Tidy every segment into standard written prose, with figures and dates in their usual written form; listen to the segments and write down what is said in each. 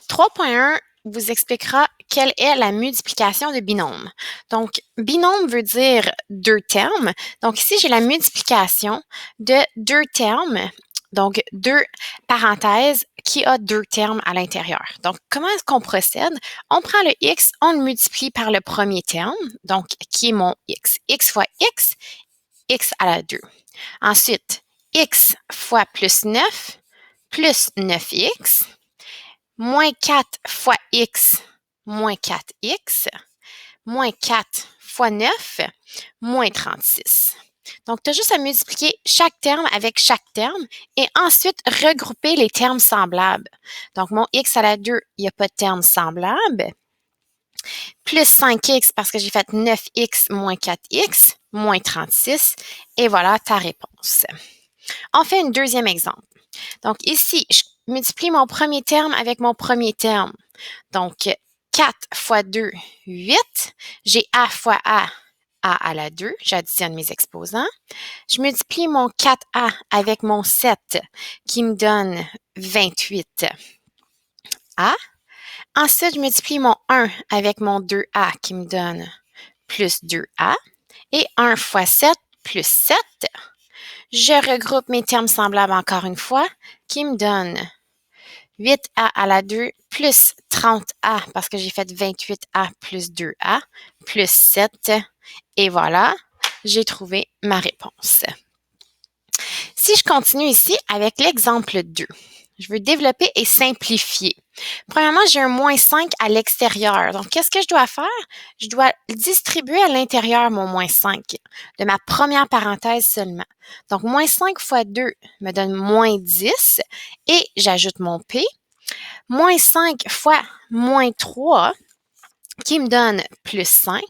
3.1 vous expliquera quelle est la multiplication de binôme. Donc, binôme veut dire deux termes. Donc, ici, j'ai la multiplication de deux termes, donc deux parenthèses qui a deux termes à l'intérieur. Donc, comment est-ce qu'on procède? On prend le x, on le multiplie par le premier terme, donc qui est mon x. X fois x, x à la 2. Ensuite, x fois plus 9, plus 9x, moins 4 fois x, moins 4x, moins 4 fois 9, moins 36. Donc, tu as juste à multiplier chaque terme avec chaque terme et ensuite regrouper les termes semblables. Donc, mon x à la 2, il n'y a pas de terme semblable. Plus 5x parce que j'ai fait 9x moins 4x, moins 36. Et voilà ta réponse. On fait un deuxième exemple. Donc, ici, je multiplie mon premier terme avec mon premier terme. Donc, 4 fois 2, 8. J'ai a fois a à la 2. J'additionne mes exposants. Je multiplie mon 4a avec mon 7 qui me donne 28a. Ensuite, je multiplie mon 1 avec mon 2a qui me donne plus 2a. Et 1 fois 7 plus 7. Je regroupe mes termes semblables encore une fois qui me donne 8a à la 2 plus 30a parce que j'ai fait 28a plus 2a plus 7. Et voilà, j'ai trouvé ma réponse. Si je continue ici avec l'exemple 2, je veux développer et simplifier. Premièrement, j'ai un moins 5 à l'extérieur. Donc, qu'est-ce que je dois faire? Je dois distribuer à l'intérieur mon moins 5 de ma première parenthèse seulement. Donc, moins 5 fois 2 me donne moins 10 et j'ajoute mon P. Moins 5 fois moins 3 qui me donne plus 5,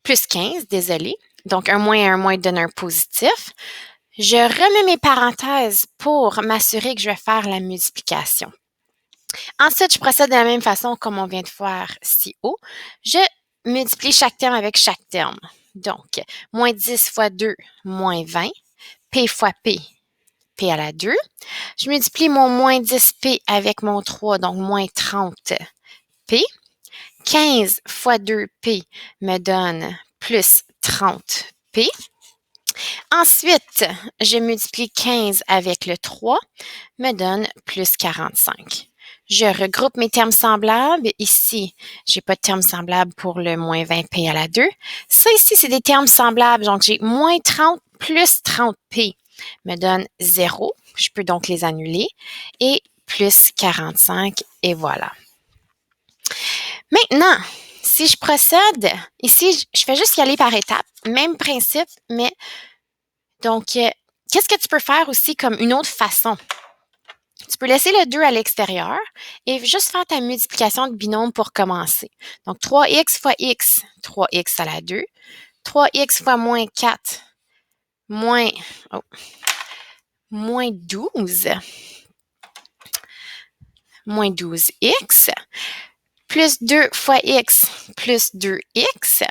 plus 15, désolé. Donc, un moins et un moins donne un positif. Je remets mes parenthèses pour m'assurer que je vais faire la multiplication. Ensuite, je procède de la même façon comme on vient de faire si haut. Je multiplie chaque terme avec chaque terme. Donc, moins 10 fois 2, moins 20. P fois P, P à la 2. Je multiplie mon moins 10P avec mon 3, donc moins 30P. 15 fois 2P me donne plus 30P. Ensuite, je multiplie 15 avec le 3, me donne plus 45. Je regroupe mes termes semblables. Ici, j'ai pas de termes semblables pour le moins 20p à la 2. Ça ici, c'est des termes semblables. Donc, j'ai moins 30 plus 30p me donne 0. Je peux donc les annuler. Et plus 45, et voilà. Maintenant, si je procède, ici, je fais juste y aller par étapes. Même principe, mais donc, qu'est-ce que tu peux faire aussi comme une autre façon? Tu peux laisser le 2 à l'extérieur et juste faire ta multiplication de binôme pour commencer. Donc, 3x fois x, 3x à la 2. 3x fois moins 4, moins 12. Moins 12x. Plus 2 fois x, plus 2x.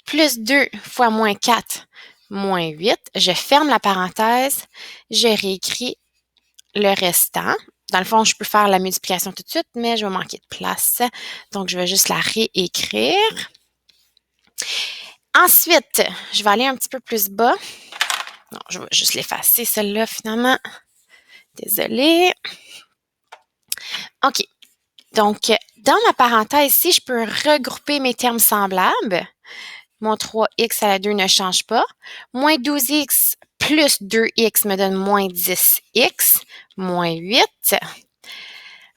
Plus 2 fois moins 4, moins 8. Je ferme la parenthèse. Je réécris le restant. Dans le fond, je peux faire la multiplication tout de suite, mais je vais manquer de place. Donc, je vais juste la réécrire. Ensuite, je vais aller un petit peu plus bas. Non, je vais juste l'effacer, celle-là, finalement. Désolée. OK. Donc, dans ma parenthèse ici, je peux regrouper mes termes semblables. Mon 3x à la 2 ne change pas. Moins 12x plus 2x me donne moins 10x, moins 8,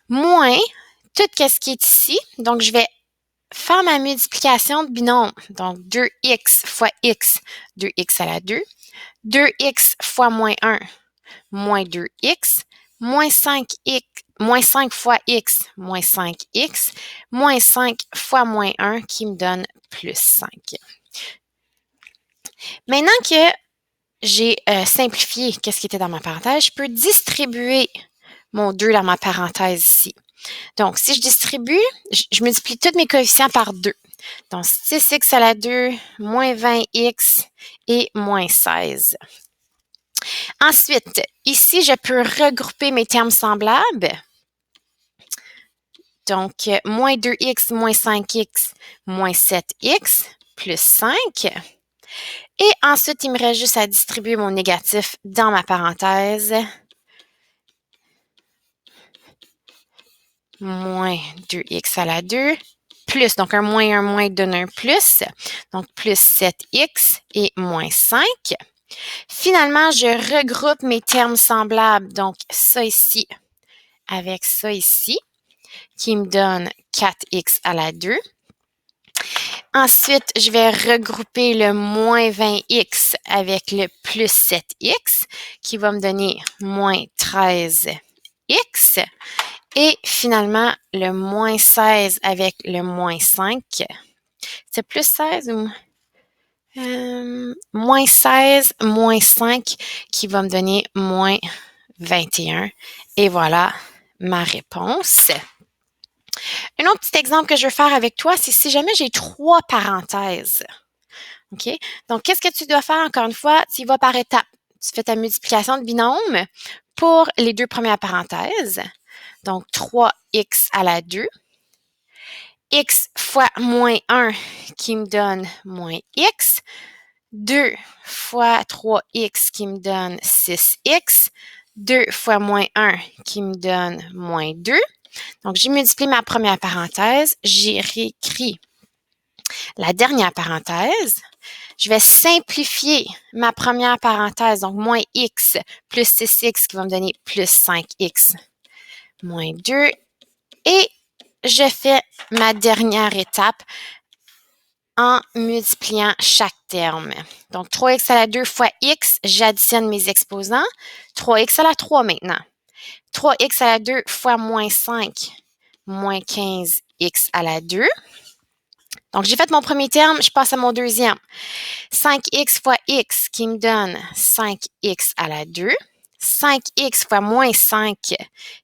moins tout ce qui est ici. Donc, je vais faire ma multiplication de binôme. Donc, 2x fois x, 2x à la 2. 2x fois moins 1, moins 2x. Moins 5x, moins 5 fois x, moins 5x. Moins 5 fois moins 1 qui me donne plus 5. Maintenant que j'ai simplifié ce qui était dans ma parenthèse, je peux distribuer mon 2 dans ma parenthèse ici. Donc, si je distribue, je multiplie tous mes coefficients par 2. Donc, 6x à la 2, moins 20x et moins 16. Ensuite, ici, je peux regrouper mes termes semblables. Donc, moins 2x moins 5x moins 7x plus 5. Et ensuite, il me reste juste à distribuer mon négatif dans ma parenthèse. Moins 2x à la 2, plus, donc un moins donne un plus, donc plus 7x et moins 5. Finalement, je regroupe mes termes semblables, donc ça ici avec ça ici, qui me donne 4x à la 2. Ensuite, je vais regrouper le moins 20x avec le plus 7x, qui va me donner moins 13x. Et finalement, le moins 16 avec le moins 5. C'est plus 16 ou... moins 16, moins 5 qui va me donner moins 21. Et voilà ma réponse. Un autre petit exemple que je veux faire avec toi, c'est si jamais j'ai 3 parenthèses. OK? Donc, qu'est-ce que tu dois faire encore une fois? Tu y vas par étapes. Tu fais ta multiplication de binôme pour les 2 premières parenthèses. Donc, 3x à la 2. X fois moins 1 qui me donne moins x. 2 fois 3x qui me donne 6x. 2 fois moins 1 qui me donne moins 2. Donc, j'ai multiplié ma première parenthèse. J'ai réécrit la dernière parenthèse. Je vais simplifier ma première parenthèse, donc moins x plus 6x qui va me donner plus 5x moins 2. Et je fais ma dernière étape en multipliant chaque terme. Donc, 3x à la 2 fois x, j'additionne mes exposants. 3x à la 3 maintenant. 3x à la 2 fois moins 5, moins 15x à la 2. Donc, j'ai fait mon premier terme, je passe à mon deuxième. 5x fois x qui me donne 5x à la 2. 5x fois moins 5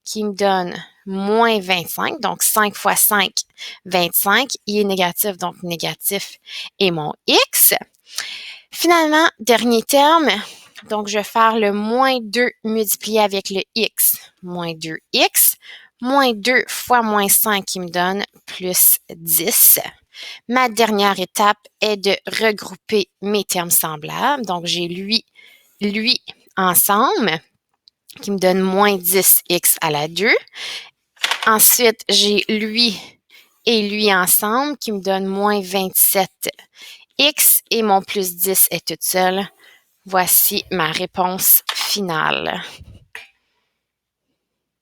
qui me donne moins 25. Donc, 5 fois 5, 25. Il est négatif, donc négatif est mon x. Finalement, dernier terme. Donc, je vais faire le moins 2 multiplié avec le x. Moins 2x. Moins 2 fois moins 5 qui me donne plus 10. Ma dernière étape est de regrouper mes termes semblables. Donc, j'ai lui ensemble qui me donne moins 10x à la 2. Ensuite, j'ai lui et lui ensemble qui me donne moins 27x et mon plus 10 est toute seule. Voici ma réponse finale.